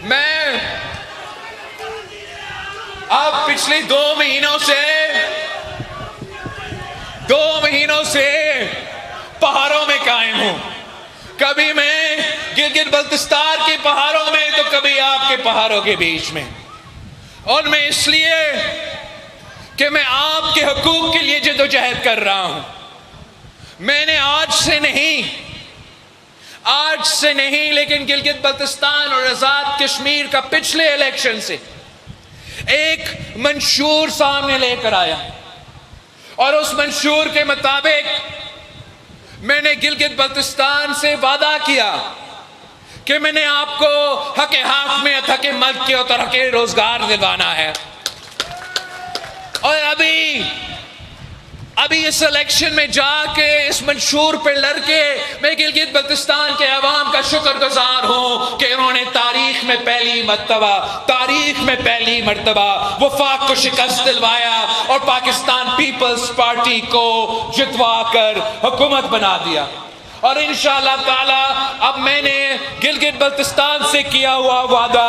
میں اب پچھلے 2 مہینوں سے پہاڑوں میں قائم ہوں. کبھی میں گلگت بلتستان کے پہاڑوں میں تو کبھی آپ کے پہاڑوں کے بیچ میں. اور میں اس لیے کہ میں آپ کے حقوق کے لیے جدوجہد کر رہا ہوں. میں نے آج سے نہیں لیکن گلگت بلتستان اور آزاد کشمیر کا پچھلے الیکشن سے ایک منشور سامنے لے کر آیا، اور اس منشور کے مطابق میں نے گلگت بلتستان سے وعدہ کیا کہ میں نے آپ کو حق حاکمیت، حق ملکیت اور حق روزگار دلوانا ہے. اور ابھی اس الیکشن میں جا کے اس منشور پہ لڑ کے میں گلگت بلتستان کے عوام کا شکر گزار ہوں کہ انہوں نے تاریخ میں پہلی مرتبہ وفاق کو شکست دلوایا اور پاکستان پیپلز پارٹی کو جتوا کر حکومت بنا دیا. اور انشاءاللہ تعالی اب میں نے گلگت بلتستان سے کیا ہوا وعدہ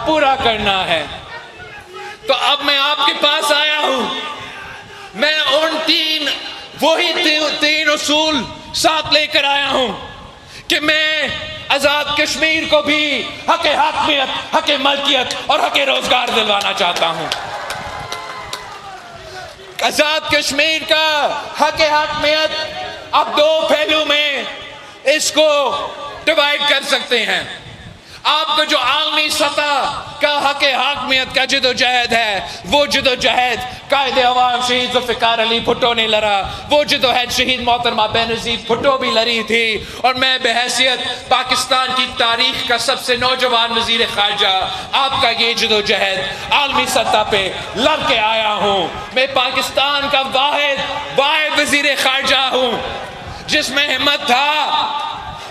پورا کرنا ہے. تو اب میں آپ کے پاس آیا ہوں. میں ان تین اصول ساتھ لے کر آیا ہوں کہ میں آزاد کشمیر کو بھی حق حاکمیت، حق ملکیت اور حق روزگار دلوانا چاہتا ہوں. آزاد کشمیر کا حق حاکمیت اب 2 پہلو میں اس کو ڈیوائیڈ کر سکتے ہیں. آپ کو جو عالمی سطح کا حق حاکمیت کا جدوجہد ہے، وہ جدوجہد قائد عوام شہید ذوالفقار علی بھٹو نے لڑا. وہ جدوجہد شہید محترمہ بینظیر بھٹو بھی لڑی تھی. اور میں بحیثیت پاکستان کی تاریخ کا سب سے نوجوان وزیر خارجہ آپ کا یہ جدوجہد عالمی سطح پہ لڑ کے آیا ہوں. میں پاکستان کا واحد وزیر خارجہ ہوں جس میں ہمت تھا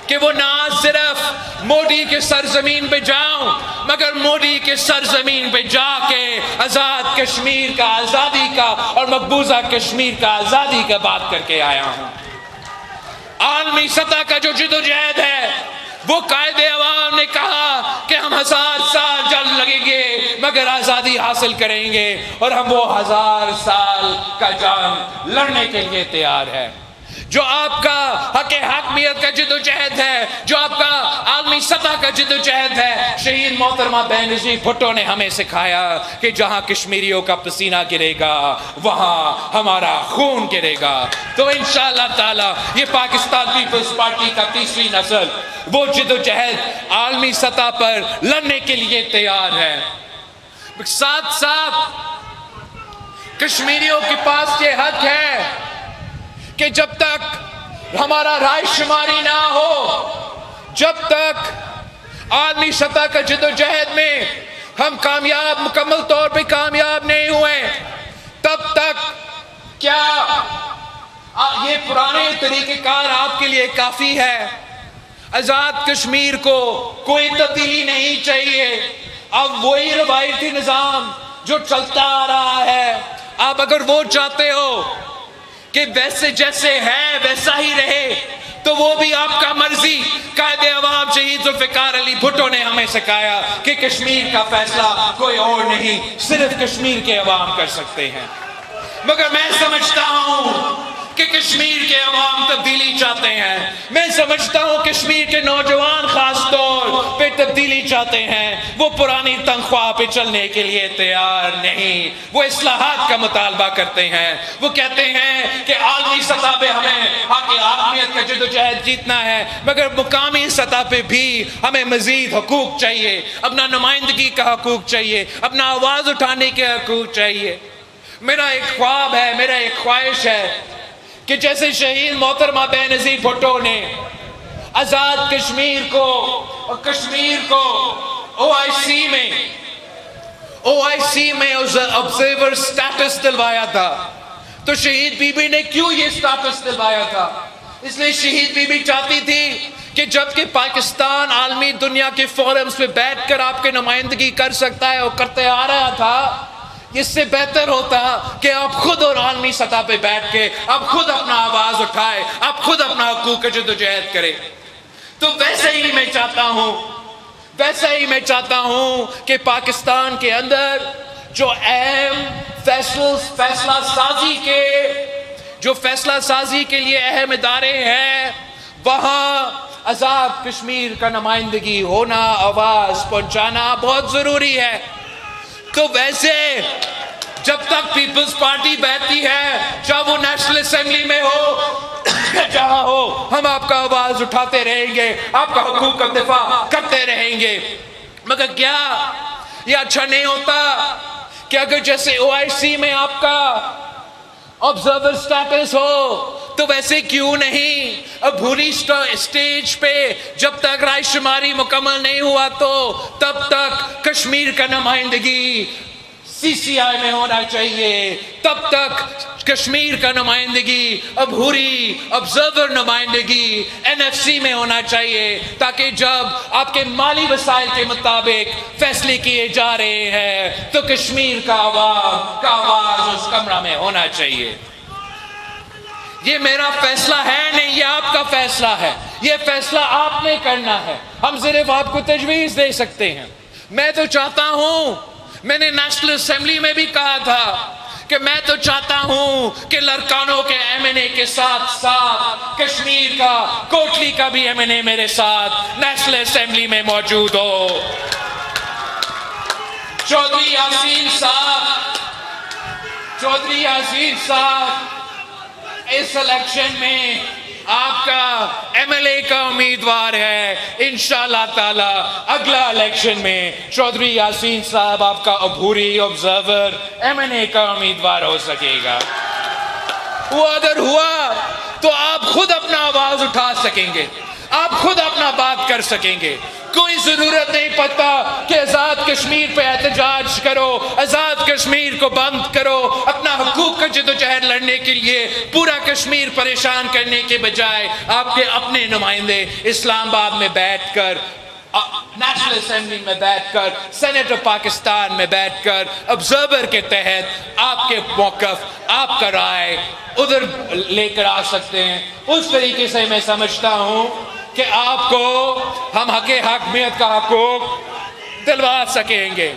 کہ وہ نہ صرف مودی کے سرزمین پہ جاؤں مگر مودی کے سرزمین پہ جا کے آزاد کشمیر کا آزادی کا اور مقبوضہ کشمیر کا آزادی کا بات کر کے آیا ہوں. عالمی سطح کا جو جدوجہد ہے وہ قائد عوام نے کہا کہ ہم 1000 سال جنگ لگیں گے مگر آزادی حاصل کریں گے، اور ہم وہ 1000 سال کا جنگ لڑنے کے لیے تیار ہے. جو آپ کا حق حاکمیت کا جدوجہد ہے، جو آپ کا عالمی سطح کا جدوجہد ہے، شہید محترمہ بینظیر بھٹو نے ہمیں سکھایا کہ جہاں کشمیریوں کا پسینہ گرے گا وہاں ہمارا خون گرے گا. تو انشاءاللہ تعالی یہ پاکستان پیپلز پارٹی کا تیسری نسل وہ جدوجہد عالمی سطح پر لڑنے کے لیے تیار ہے. ساتھ ساتھ کشمیریوں کے پاس یہ حق ہے کہ جب تک ہمارا رائے شماری نہ ہو، جب تک عالمی سطح کا جدوجہد میں ہم مکمل طور پہ کامیاب نہیں ہوئے، تب تک کیا یہ پرانے طریقہ کار آپ کے لیے کافی ہے؟ آزاد کشمیر کو کوئی تبدیلی نہیں چاہیے. اب وہی روایتی نظام جو چلتا آ رہا ہے، آپ اگر وہ چاہتے ہو کہ ویسے جیسے ہے ویسا ہی رہے تو وہ بھی آپ کا مرضی. قائد عوام شہید ذوالفقار علی بھٹو نے ہمیں سکھایا کہ کشمیر کا فیصلہ کوئی اور نہیں، صرف کشمیر کے عوام کر سکتے ہیں. مگر میں سمجھتا ہوں کہ کشمیر کے عوام تبدیلی چاہتے ہیں. میں سمجھتا ہوں کشمیر کے نوجوان خاص طور پہ تبدیلی چاہتے ہیں. وہ پرانی تنخواہ پہ چلنے کے لیے تیار نہیں، وہ اصلاحات کا مطالبہ کرتے ہیں. وہ کہتے ہیں کہ عالمی سطح پہ ہمیں حق حاکمیت کا جدوجہد جیتنا ہے مگر مقامی سطح پہ بھی ہمیں مزید حقوق چاہیے، اپنا نمائندگی کا حقوق چاہیے، اپنا آواز اٹھانے کے حقوق چاہیے. میرا ایک خواب ہے، میرا ایک خواہش ہے کہ جیسے شہید محترمہ بینظیر بھٹو نے آزاد کشمیر کو اور کشمیر کو OIC میں آبزرور سٹیٹس دلوایا تھا، تو شہید بی بی نے کیوں یہ سٹیٹس دلوایا تھا؟ اس لیے شہید بی بی چاہتی تھی کہ جبکہ پاکستان عالمی دنیا کے فورمز پہ بیٹھ کر آپ کے نمائندگی کر سکتا ہے اور کرتے آ رہا تھا، اس سے بہتر ہوتا کہ آپ خود اور عالمی سطح پہ بیٹھ کے آپ خود اپنا آواز اٹھائے، آپ خود اپنا حقوق کا جدوجہد کرے. تو ویسے ہی میں چاہتا ہوں ویسا ہی میں چاہتا ہوں کہ پاکستان کے اندر جو اہم فیصلہ سازی کے لیے اہم ادارے ہیں، وہاں آزاد کشمیر کا نمائندگی ہونا، آواز پہنچانا بہت ضروری ہے۔ تو ویسے جب تک پیپلز پارٹی بیٹھتی ہے، چاہے وہ نیشنل اسمبلی میں ہو جہاں ہو، ہم آپ کا آواز اٹھاتے رہیں گے، آپ کا حقوق کا دفاع کرتے رہیں گے۔ مگر کیا یہ اچھا نہیں ہوتا کہ اگر جیسے OIC میں آپ کا آبزرور سٹیٹس ہو، تو ویسے کیوں نہیں عبوری سٹیج پہ جب تک رائے شماری مکمل نہیں ہوا تو تب تک کشمیر کا نمائندگی CCI میں ہونا چاہیے، تب تک کشمیر کا نمائندگی عبوری آبزرور نمائندگی NFC میں ہونا چاہیے، تاکہ جب آپ کے مالی وسائل کے مطابق فیصلے کیے جا رہے ہیں تو کشمیر کا آواز اس کمرہ میں ہونا چاہیے۔ یہ میرا فیصلہ ہے نہیں، یہ آپ کا فیصلہ ہے، یہ فیصلہ آپ نے کرنا ہے، ہم صرف آپ کو تجویز دے سکتے ہیں۔ میں تو چاہتا ہوں، میں نے نیشنل اسمبلی میں بھی کہا تھا کہ میں تو چاہتا ہوں کہ لڑکانوں کے MNA کے ساتھ ساتھ کشمیر کا کوٹلی کا بھی MNA میرے ساتھ نیشنل اسمبلی میں موجود ہو۔ چودھری یاسین صاحب اس الیکشن میں آپ کا MLA کا امیدوار ہے، انشاءاللہ تعالی اگلا الیکشن میں چودھری یاسین صاحب آپ کا عبوری آبزرور MNA کا امیدوار ہو سکے گا۔ وہ اگر ہوا تو آپ خود اپنا آواز اٹھا سکیں گے، آپ خود اپنا بات کر سکیں گے۔ کوئی ضرورت نہیں پڑتا کہ آزاد کشمیر پہ احتجاج کرو، آزاد کشمیر کو بند کرو، اپنا حقوق کا جدوجہد لڑنے کے لیے پورا کشمیر پریشان کرنے کے بجائے آپ کے اپنے نمائندے اسلام آباد میں بیٹھ کر، نیشنل اسمبلی میں بیٹھ کر، سینیٹ آف پاکستان میں بیٹھ کر آبزرور کے تحت آپ کے موقف، آپ کا رائے ادھر لے کر آ سکتے ہیں۔ اس طریقے سے میں سمجھتا ہوں کہ آپ کو ہم حق حاکمیت کا حقوق دلوا سکیں گے۔